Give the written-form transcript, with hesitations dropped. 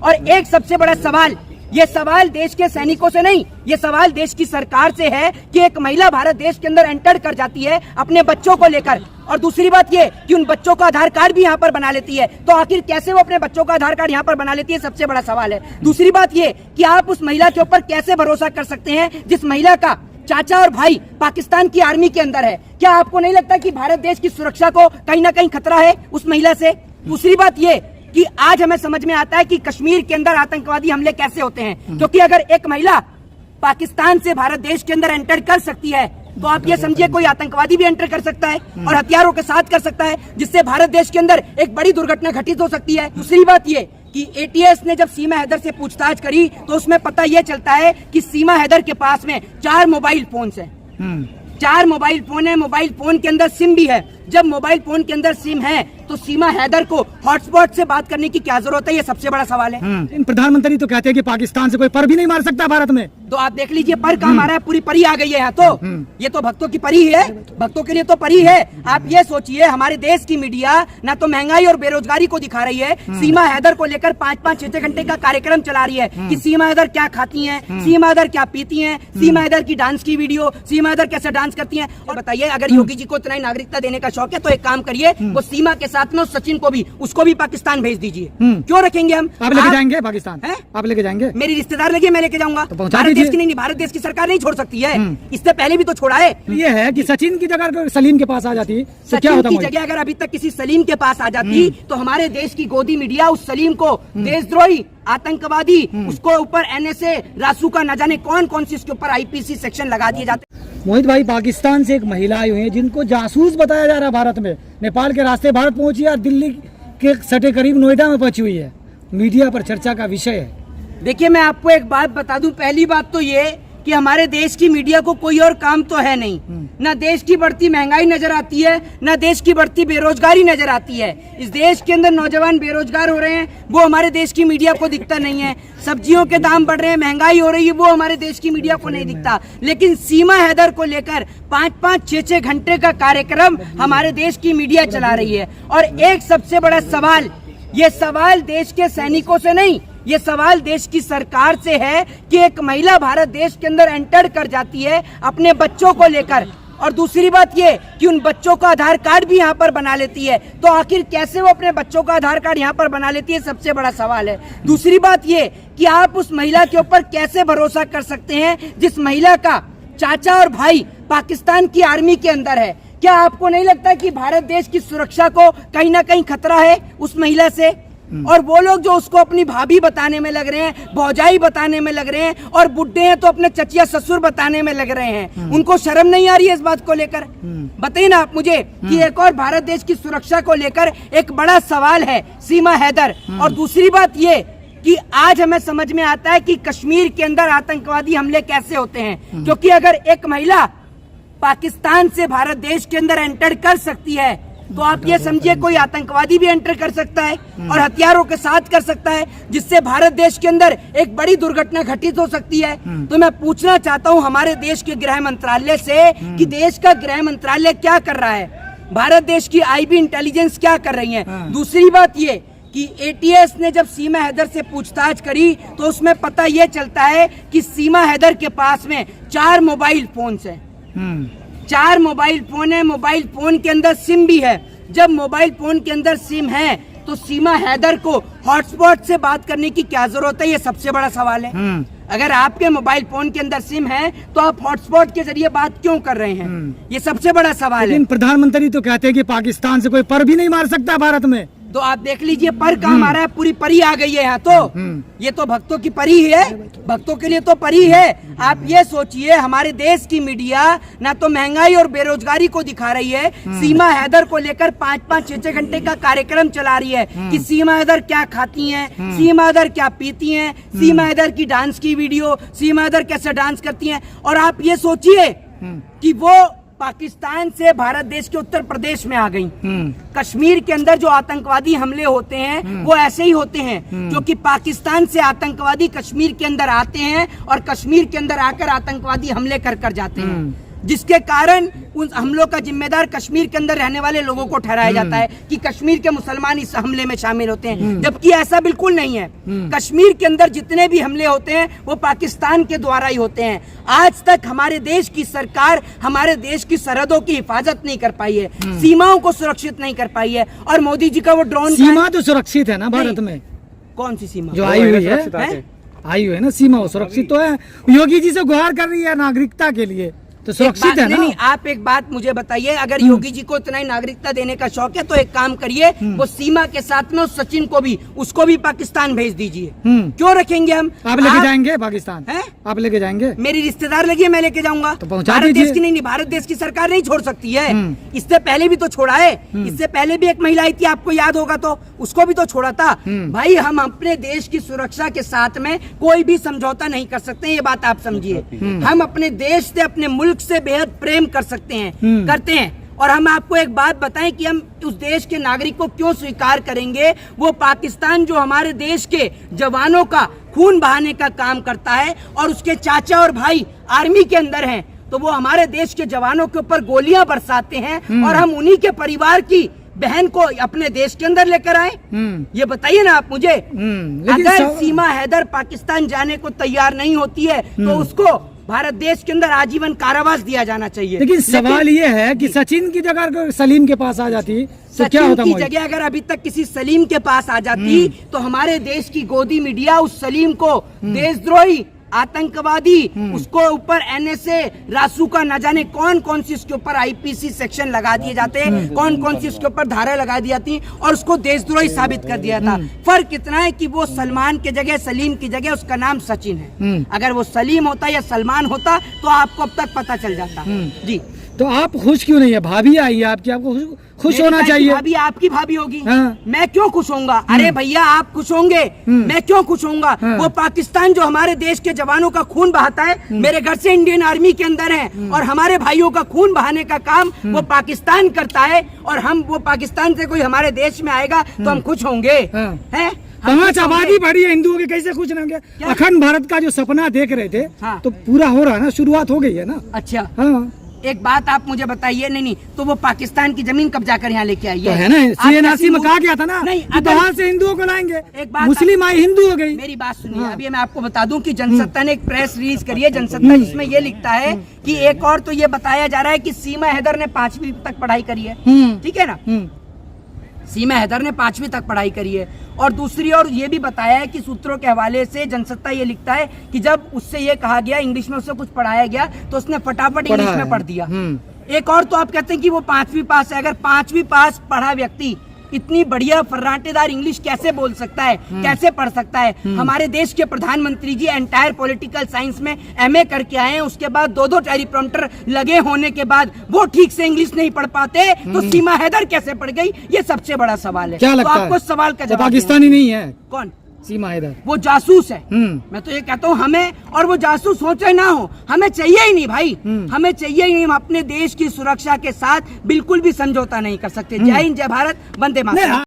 और एक सबसे बड़ा सवाल, ये सवाल देश के सैनिकों से नहीं, ये सवाल देश की सरकार से है कि एक महिला भारत देश के अंदर एंटर कर जाती है अपने बच्चों को लेकर, और दूसरी बात ये कि उन बच्चों का आधार कार्ड भी यहाँ पर बना लेती है। तो आखिर कैसे वो अपने बच्चों का आधार कार्ड यहाँ पर बना लेती है, सबसे बड़ा सवाल है। दूसरी बात ये कि आप उस महिला के ऊपर कैसे भरोसा कर सकते हैं जिस महिला का चाचा और भाई पाकिस्तान की आर्मी के अंदर है। क्या आपको नहीं लगता कि भारत देश की सुरक्षा को कहीं ना कहीं खतरा है उस महिला से? दूसरी बात ये कि आज हमें समझ में आता है कि कश्मीर के अंदर आतंकवादी हमले कैसे होते हैं, क्योंकि अगर एक महिला पाकिस्तान से भारत देश के अंदर एंटर कर सकती है तो आप ये समझिए कोई आतंकवादी भी एंटर कर सकता है और हथियारों के साथ कर सकता है, जिससे भारत देश के अंदर एक बड़ी दुर्घटना घटित हो सकती है। दूसरी बात ये कि एटीएस ने जब सीमा हैदर से पूछताछ करी तो उसमें पता ये चलता है कि सीमा हैदर के पास में 4 मोबाइल फोन है। 4 मोबाइल फोन है, मोबाइल फोन के अंदर सिम भी है। जब मोबाइल फोन के अंदर सिम है तो सीमा हैदर को हॉटस्पॉट से बात करने की क्या जरूरत है, ये सबसे बड़ा सवाल है। प्रधानमंत्री तो कहते हैं कि पाकिस्तान से कोई पर भी नहीं मार सकता भारत में, तो आप देख लीजिए पर कहाँ मारा है, पूरी परी आ गई है यहाँ तो। ये तो भक्तों की परी है, भक्तों के लिए तो परी है। आप ये सोचिए हमारे देश की मीडिया ना तो महंगाई और बेरोजगारी को दिखा रही है, सीमा हैदर को लेकर 5-5, 6-6 घंटे का कार्यक्रम चला रही है कि सीमा हैदर क्या खाती हैं, सीमा हैदर क्या पीती हैं, सीमा हैदर की डांस की वीडियो, सीमा हैदर कैसे डांस करती हैं। और बताइए अगर योगी जी को इतना ही नागरिकता देने का शौक है तो एक काम करिए, वो सीमा के साथ में सचिन को भी, उसको भी पाकिस्तान भेज दीजिए। क्यों रखेंगे हम? आप लेके जाएंगे पाकिस्तान? आप लेके जाएंगे? मेरी रिश्तेदार लगे, मैं लेके जाऊंगा। तो भारत देश की नहीं, भारत देश की सरकार नहीं छोड़ सकती है, इससे पहले भी तो छोड़ा है। ये है कि सचिन की जगह सलीम के पास आ जाती तो क्या होता? सचिन की जगह अगर अभी तक किसी सलीम के पास आ जाती तो हमारे देश की गोदी मीडिया उस सलीम को देशद्रोही, आतंकवादी, उसको ऊपर एनएसए, रासू का न जाने कौन कौन सी उसके ऊपर आईपीसी सेक्शन लगा दिए जाते। मोहित भाई, पाकिस्तान से एक महिला आई हुई है जिनको जासूस बताया जा रहा है भारत में, नेपाल के रास्ते भारत पहुंची है, दिल्ली के सटे करीब नोएडा में पहुंची हुई है, मीडिया पर चर्चा का विषय है। देखिए मैं आपको एक बात बता दूं, पहली बात तो ये कि हमारे देश की मीडिया को कोई और काम तो है नहीं, ना देश की बढ़ती महंगाई नजर आती है, ना देश की बढ़ती बेरोजगारी नजर आती है। इस देश के अंदर नौजवान बेरोजगार हो रहे हैं, वो हमारे देश की मीडिया को दिखता नहीं है। सब्जियों के दाम बढ़ रहे हैं, महंगाई हो रही है, वो हमारे देश की मीडिया को नहीं दिखता। लेकिन सीमा हैदर को लेकर 5-5, 6-6 घंटे का कार्यक्रम हमारे देश की मीडिया चला रही है। और एक सबसे बड़ा सवाल, ये सवाल देश के सैनिकों से नहीं, ये सवाल देश की सरकार से है कि एक महिला भारत देश के अंदर एंटर कर जाती है अपने बच्चों को लेकर, और दूसरी बात ये कि उन बच्चों का आधार कार्ड भी यहाँ पर बना लेती है। तो आखिर कैसे वो अपने बच्चों का आधार कार्ड यहाँ पर बना लेती है, सबसे बड़ा सवाल है। दूसरी बात ये कि आप उस महिला के ऊपर कैसे भरोसा कर सकते हैं जिस महिला का चाचा और भाई पाकिस्तान की आर्मी के अंदर है। क्या आपको नहीं लगता कि भारत देश की सुरक्षा को कहीं ना कहीं खतरा है उस महिला से? और वो लोग जो उसको अपनी भाभी बताने में लग रहे हैं, भौजाई बताने में लग रहे हैं, और बुड्ढे हैं तो अपने चचिया ससुर बताने में लग रहे हैं, उनको शर्म नहीं आ रही है इस बात को लेकर? बताइए ना आप मुझे कि एक और भारत देश की सुरक्षा को लेकर एक बड़ा सवाल है सीमा हैदर। और दूसरी बात ये कि आज हमें समझ में आता है कि कश्मीर के अंदर आतंकवादी हमले कैसे होते हैं, क्योंकि अगर एक महिला पाकिस्तान से भारत देश के अंदर एंटर कर सकती है तो आप ये समझिए कोई आतंकवादी भी एंटर कर सकता है और हथियारों के साथ कर सकता है, जिससे भारत देश के अंदर एक बड़ी दुर्घटना घटित हो सकती है। तो मैं पूछना चाहता हूं हमारे देश के गृह मंत्रालय से कि देश का गृह मंत्रालय क्या कर रहा है, भारत देश की आईबी इंटेलिजेंस क्या कर रही है। दूसरी बात ये कि एटीएस ने जब सीमा हैदर से पूछताछ करी तो उसमें पता ये चलता है कि सीमा हैदर के पास में 4 मोबाइल फोन है। 4 मोबाइल फोन है, मोबाइल फोन के अंदर सिम भी है। जब मोबाइल फोन के अंदर सिम है तो सीमा हैदर को हॉटस्पॉट से बात करने की क्या जरूरत है, ये सबसे बड़ा सवाल है। अगर आपके मोबाइल फोन के अंदर सिम है तो आप हॉटस्पॉट के जरिए बात क्यों कर रहे हैं, ये सबसे बड़ा सवाल है। प्रधानमंत्री तो कहते हैं कि पाकिस्तान से कोई पर भी नहीं मार सकता भारत में, तो आप देख लीजिए पर कहाँ मारा है, पूरी परी आ गई है यहाँ तो। ये तो भक्तों की परी है, भक्तों के लिए तो परी है। आप ये सोचिए हमारे देश की मीडिया ना तो महंगाई और बेरोजगारी को दिखा रही है, सीमा हैदर को लेकर 5-5, 6-6 घंटे का कार्यक्रम चला रही है कि सीमा हैदर क्या खाती हैं, सीमा हैदर क्या पीती हैं, सीमा हैदर की डांस की वीडियो, सीमा हैदर कैसे डांस करती हैं। और आप ये सोचिए कि वो पाकिस्तान से भारत देश के उत्तर प्रदेश में आ गई। कश्मीर के अंदर जो आतंकवादी हमले होते हैं वो ऐसे ही होते हैं, क्योंकि पाकिस्तान से आतंकवादी कश्मीर के अंदर आते हैं और कश्मीर के अंदर आकर आतंकवादी हमले कर जाते हैं। जिसके कारण उन हमलों का जिम्मेदार कश्मीर के अंदर रहने वाले लोगों को ठहराया जाता है कि कश्मीर के मुसलमान इस हमले में शामिल होते हैं, जबकि ऐसा बिल्कुल नहीं है। कश्मीर के अंदर जितने भी हमले होते हैं वो पाकिस्तान के द्वारा ही होते हैं। आज तक हमारे देश की सरकार हमारे देश की सरहदों की हिफाजत नहीं कर पाई है, सीमाओं को सुरक्षित नहीं कर पाई है। और मोदी जी का वो ड्रोन सीमा तो सुरक्षित है ना भारत में, कौन सी सीमा जो आई हुई है ना सीमा, वो सुरक्षित तो है। योगी जी से गुहार कर रही है नागरिकता के लिए, तो सुरक्षित है ना। नहीं, आप एक बात मुझे बताइए, अगर योगी जी को इतना ही नागरिकता देने का शौक है तो एक काम करिए, वो सीमा के साथ में उस सचिन को भी, उसको भी पाकिस्तान भेज दीजिए। क्यों रखेंगे हम? आप लेके जाएंगे पाकिस्तान? हैं? आप लेके जाएंगे? मेरी रिश्तेदार लगी है, मैं लेके जाऊंगा। तो पहुंचा भारत दीजिए। देश की नहीं, भारत देश की सरकार नहीं छोड़ सकती है। इससे पहले भी तो छोड़ा है, इससे पहले भी एक महिला आई थी, आपको याद होगा, तो उसको भी तो छोड़ा था। भाई, हम अपने देश की सुरक्षा के साथ में कोई भी समझौता नहीं कर सकते, ये बात आप समझिए। हम अपने देश से, अपने मुल्क से बेहद प्रेम कर सकते हैं, करते हैं। और हम आपको एक बात बताएं कि हम उस देश के नागरिक को क्यों स्वीकार करेंगे। वो पाकिस्तान जो हमारे देश के जवानों का खून बहाने का काम करता है और उसके चाचा और भाई आर्मी के अंदर हैं, तो वो हमारे देश के जवानों के ऊपर गोलियां बरसाते हैं और हम उन्हीं के परिवार की बहन को अपने देश के अंदर लेकर आए। ये बताइए ना आप मुझे। अगर सीमा हैदर पाकिस्तान जाने को तैयार नहीं होती है तो उसको भारत देश के अंदर आजीवन कारावास दिया जाना चाहिए। लेकिन सवाल ये है कि सचिन की जगह अगर सलीम के पास आ जाती तो क्या होता? सचिन की जगह अगर अभी तक किसी सलीम के पास आ जाती तो हमारे देश की गोदी मीडिया उस सलीम को देशद्रोही, आतंकवादी, उसको ऊपर एनएसए, रासुका, न जाने कौन कौन सी उसके ऊपर आईपीसी सेक्शन लगा दिए जाते, कौन कौन सी उसके ऊपर धारा लगा दी जाती और उसको देशद्रोही साबित कर दिया था। फर्क इतना है कि वो सलमान की जगह, सलीम की जगह उसका नाम सचिन है। अगर वो सलीम होता या सलमान होता तो आपको अब तक पता चल जाता। जी, तो आप खुश क्यों नहीं है? भाभी आई है आपकी, आपको खुश होना चाहिए। भाभी आपकी भाभी होगी। हाँ। मैं क्यों खुश होऊंगा? अरे भैया, आप खुश होंगे, मैं क्यों खुश होऊंगा? वो पाकिस्तान जो हमारे देश के जवानों का खून बहाता है, मेरे घर से इंडियन आर्मी के अंदर है और हमारे भाइयों का खून बहाने का काम वो पाकिस्तान करता है, और हम, वो पाकिस्तान से कोई हमारे देश में आएगा तो हम खुश होंगे। हैं? 5 आबादी बढ़ी है हिंदुओं की, कैसे खुश रहेंगे? अखंड भारत का जो सपना देख रहे थे तो पूरा हो रहा है ना, शुरुआत हो गई है ना। अच्छा, हाँ, एक बात आप मुझे बताइए। नहीं, तो वो पाकिस्तान की जमीन कब्जा कर यहाँ लेके आई तो है ना, CNRC में कहा गया था ना, नहीं, बाहर से हिंदुओं को लाएंगे। एक बात, मुस्लिम आई, हिंदू हो गई। मेरी बात सुनिए। अभी मैं आपको बता दूं कि जनसत्ता ने एक प्रेस रिलीज करी है, जनसत्ता, जिसमें ये लिखता है कि एक और तो ये बताया जा रहा है कि सीमा हैदर ने 5वीं तक पढ़ाई करी है। ठीक है ना, सीमा हैदर ने 5वीं तक पढ़ाई करी है। और दूसरी और ये भी बताया है कि सूत्रों के हवाले से जनसत्ता ये लिखता है कि जब उससे ये कहा गया, इंग्लिश में उससे कुछ पढ़ाया गया तो उसने फटाफट इंग्लिश में पढ़ दिया। एक और तो आप कहते हैं कि वो 5वीं पास है। अगर 5वीं पास पढ़ा व्यक्ति इतनी बढ़िया फर्राटेदार इंग्लिश कैसे बोल सकता है, कैसे पढ़ सकता है? हमारे देश के प्रधानमंत्री जी एंटायर पॉलिटिकल साइंस में MA करके आए हैं, उसके बाद 2 टेलीप्रॉम्प्टर लगे होने के बाद वो ठीक से इंग्लिश नहीं पढ़ पाते, तो सीमा हैदर कैसे पढ़ गई? ये सबसे बड़ा सवाल है। क्या लगता है? आपको सवाल का जवाब पाकिस्तानी नहीं है कौन? सीमा हैदर, वो जासूस है। मैं तो ये कहता हूँ हमें, और वो जासूस हो चाहे ना हो, हमें चाहिए ही नहीं भाई, हमें चाहिए ही नहीं। हम अपने देश की सुरक्षा के साथ बिल्कुल भी समझौता नहीं कर सकते। जय हिंद, जय भारत, वंदे मातरम।